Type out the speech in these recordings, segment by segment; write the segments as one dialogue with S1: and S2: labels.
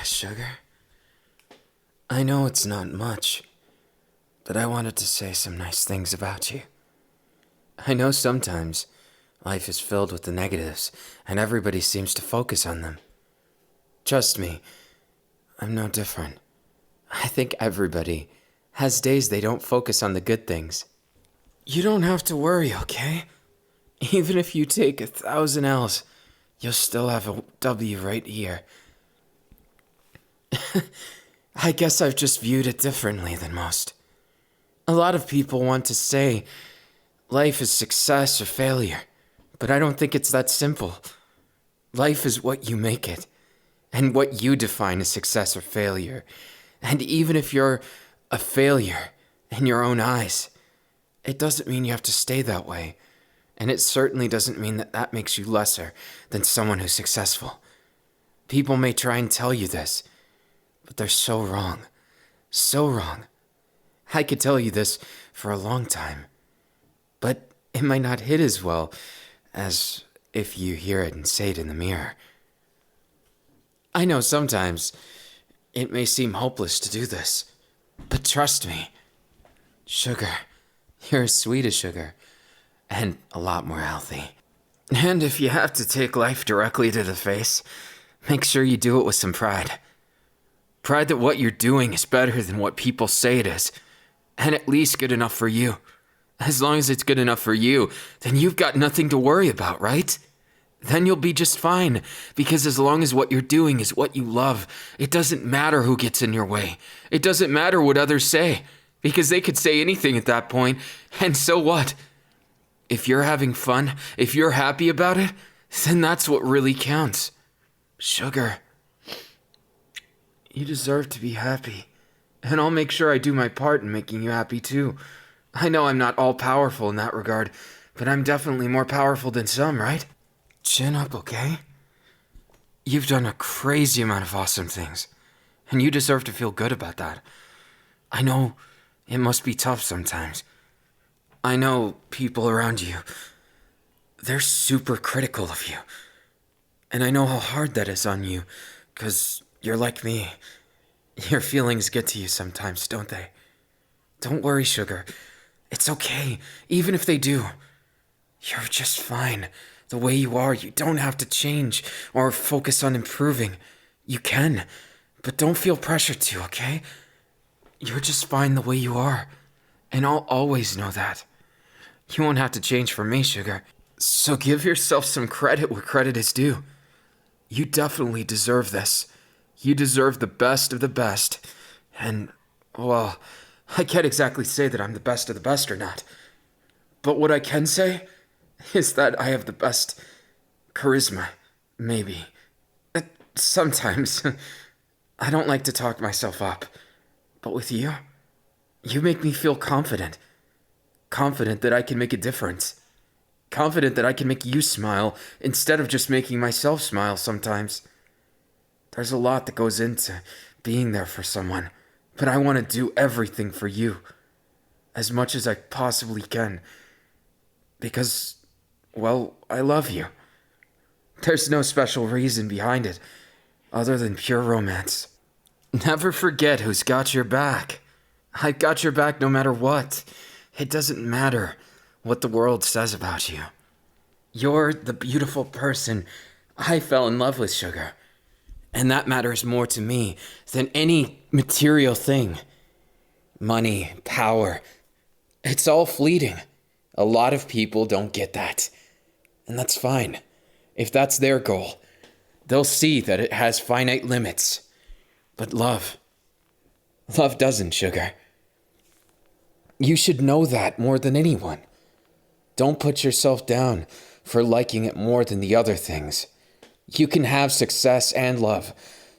S1: Sugar, I know it's not much, but I wanted to say some nice things about you. I know sometimes life is filled with the negatives, and everybody seems to focus on them. Trust me, I'm no different. I think everybody has days they don't focus on the good things. You don't have to worry, okay? Even if you take 1,000 L's, you'll still have a W right here. I guess I've just viewed it differently than most. A lot of people want to say life is success or failure, but I don't think it's that simple. Life is what you make it, and what you define as success or failure. And even if you're a failure in your own eyes, it doesn't mean you have to stay that way. And it certainly doesn't mean that that makes you lesser than someone who's successful. People may try and tell you this, but they're so wrong. So wrong. I could tell you this for a long time, but it might not hit as well as if you hear it and say it in the mirror. I know sometimes it may seem hopeless to do this, but trust me, sugar, you're as sweet as sugar, and a lot more healthy. And if you have to take life directly to the face, make sure you do it with some pride. Pride that what you're doing is better than what people say it is, and at least good enough for you. As long as it's good enough for you, then you've got nothing to worry about, right? Then you'll be just fine, because as long as what you're doing is what you love, it doesn't matter who gets in your way. It doesn't matter what others say, because they could say anything at that point, and so what? If you're having fun, if you're happy about it, then that's what really counts. Sugar, you deserve to be happy, and I'll make sure I do my part in making you happy too. I know I'm not all-powerful in that regard, but I'm definitely more powerful than some, right? Chin up, okay? You've done a crazy amount of awesome things, and you deserve to feel good about that. I know it must be tough sometimes. I know people around you, they're super critical of you. And I know how hard that is on you, 'cause you're like me. Your feelings get to you sometimes, don't they? Don't worry, sugar. It's okay, even if they do. You're just fine. The way you are, you don't have to change or focus on improving. You can, but don't feel pressure to, okay? You're just fine the way you are, and I'll always know that. You won't have to change for me, sugar. So give yourself some credit where credit is due. You definitely deserve this. You deserve the best of the best. And, well, I can't exactly say that I'm the best of the best or not. But what I can say is that I have the best charisma, maybe. Sometimes. I don't like to talk myself up. But with you, you make me feel confident. Confident that I can make a difference. Confident that I can make you smile instead of just making myself smile sometimes. There's a lot that goes into being there for someone, but I want to do everything for you, as much as I possibly can, because, well, I love you. There's no special reason behind it, other than pure romance. Never forget who's got your back. I've got your back no matter what. It doesn't matter what the world says about you. You're the beautiful person I fell in love with, sugar. And that matters more to me than any material thing. Money, power, it's all fleeting. A lot of people don't get that. And that's fine. If that's their goal, they'll see that it has finite limits. But love doesn't, sugar. You should know that more than anyone. Don't put yourself down for liking it more than the other things. You can have success and love.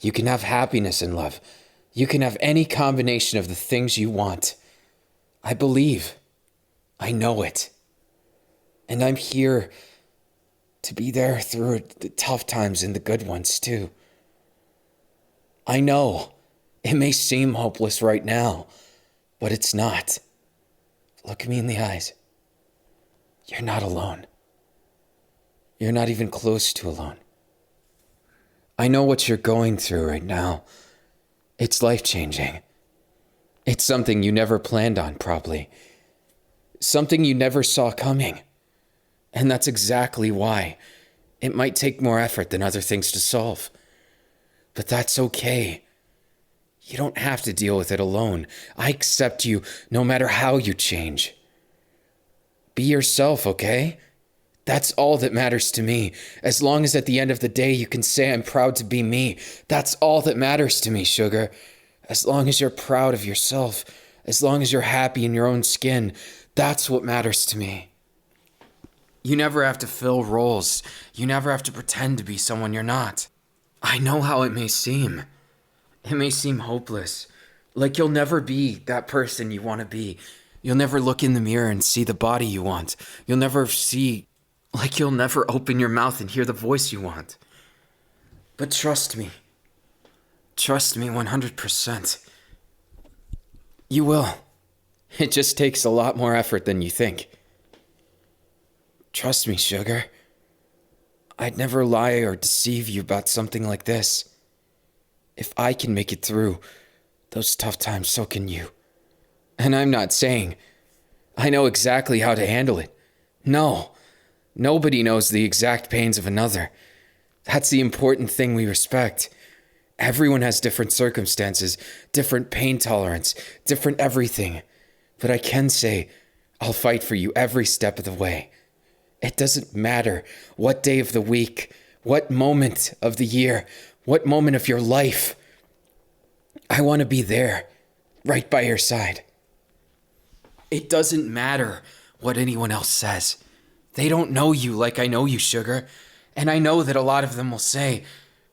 S1: You can have happiness and love. You can have any combination of the things you want. I believe. I know it. And I'm here to be there through the tough times and the good ones too. I know it may seem hopeless right now, but it's not. Look me in the eyes. You're not alone. You're not even close to alone. I know what you're going through right now. It's life-changing. It's something you never planned on, probably. Something you never saw coming. And that's exactly why it might take more effort than other things to solve. But that's okay. You don't have to deal with it alone. I accept you no matter how you change. Be yourself, okay? That's all that matters to me. As long as at the end of the day you can say I'm proud to be me, that's all that matters to me, sugar. As long as you're proud of yourself, as long as you're happy in your own skin, that's what matters to me. You never have to fill roles. You never have to pretend to be someone you're not. I know how it may seem. It may seem hopeless. Like you'll never be that person you want to be. You'll never look in the mirror and see the body you want. You'll never open your mouth and hear the voice you want. But trust me. Trust me 100%. You will. It just takes a lot more effort than you think. Trust me, sugar. I'd never lie or deceive you about something like this. If I can make it through those tough times, so can you. And I'm not saying I know exactly how to handle it. No, nobody knows the exact pains of another. That's the important thing we respect. Everyone has different circumstances, different pain tolerance, different everything. But I can say I'll fight for you every step of the way. It doesn't matter what day of the week, what moment of the year, what moment of your life. I want to be there, right by your side. It doesn't matter what anyone else says. They don't know you like I know you, sugar. And I know that a lot of them will say,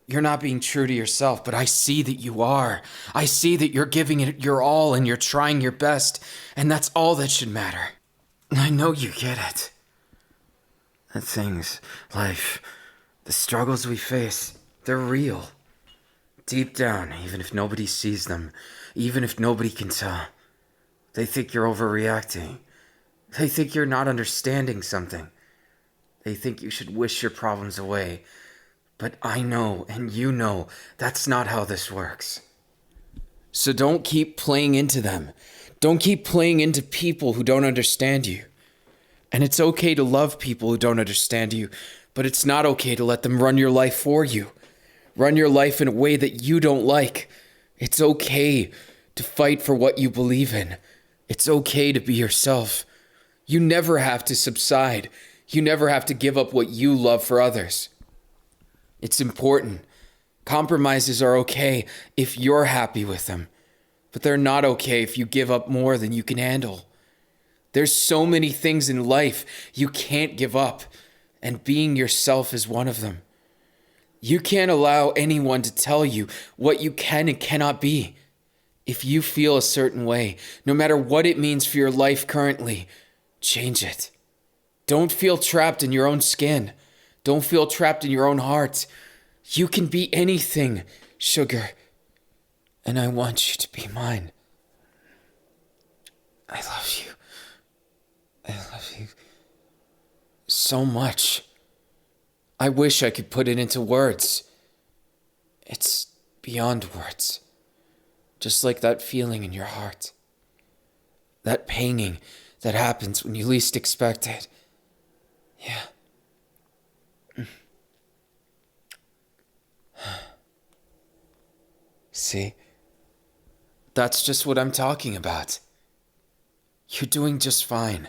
S1: you're not being true to yourself, but I see that you are. I see that you're giving it your all and you're trying your best, and that's all that should matter. I know you get it. The things, life, the struggles we face, they're real. Deep down, even if nobody sees them, even if nobody can tell. They think you're overreacting. They think you're not understanding something. They think you should wish your problems away. But I know, and you know, that's not how this works. So don't keep playing into them. Don't keep playing into people who don't understand you. And it's okay to love people who don't understand you, but it's not okay to let them run your life for you. Run your life in a way that you don't like. It's okay to fight for what you believe in. It's okay to be yourself. You never have to subside. You never have to give up what you love for others. It's important. Compromises are okay if you're happy with them, but they're not okay if you give up more than you can handle. There's so many things in life you can't give up, and being yourself is one of them. You can't allow anyone to tell you what you can and cannot be. If you feel a certain way, no matter what it means for your life currently, change it. Don't feel trapped in your own skin. Don't feel trapped in your own heart. You can be anything, sugar. And I want you to be mine. I love you. I love you so much. I wish I could put it into words. It's beyond words. Just like that feeling in your heart. That panging that happens when you least expect it. Yeah. See? That's just what I'm talking about. You're doing just fine.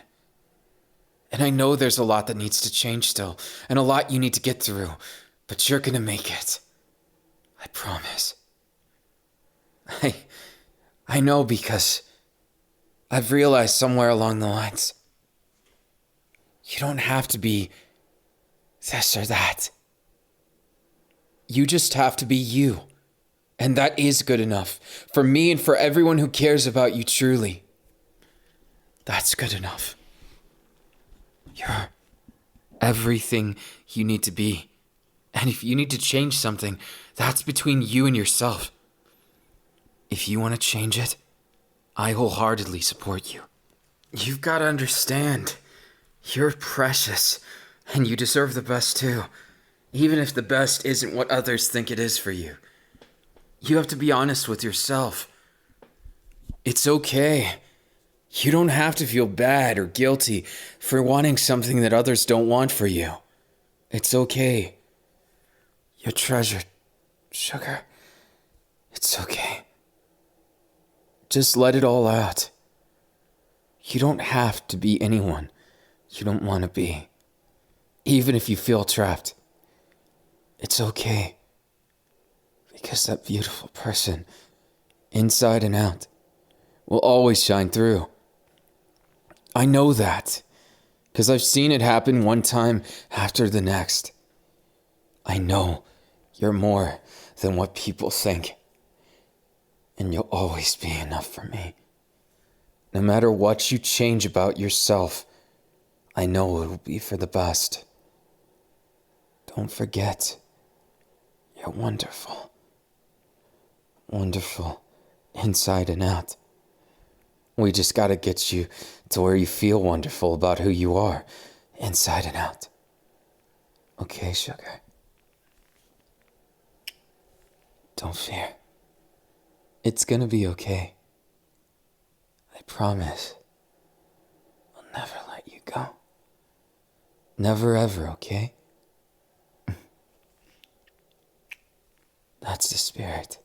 S1: And I know there's a lot that needs to change still, and a lot you need to get through, but you're gonna make it. I promise. I know because I've realized somewhere along the lines, you don't have to be this or that. You just have to be you. And that is good enough for me and for everyone who cares about you truly. That's good enough. You're everything you need to be. And if you need to change something, that's between you and yourself. If you want to change it, I wholeheartedly support you. You've got to understand, you're precious, and you deserve the best too. even if the best isn't what others think it is for you. You have to be honest with yourself. It's okay. You don't have to feel bad or guilty for wanting something that others don't want for you. It's okay. You're treasured, sugar. It's okay. Just let it all out. You don't have to be anyone you don't want to be, even if you feel trapped. It's okay. Because that beautiful person, inside and out, will always shine through. I know that, because I've seen it happen one time after the next. I know you're more than what people think, and you'll always be enough for me. No matter what you change about yourself, I know it will be for the best. Don't forget, you're wonderful. Wonderful, inside and out. We just gotta get you to where you feel wonderful about who you are, inside and out. Okay, sugar? Don't fear. It's gonna be okay. I promise. I'll never let you go. Never ever, okay? That's the spirit.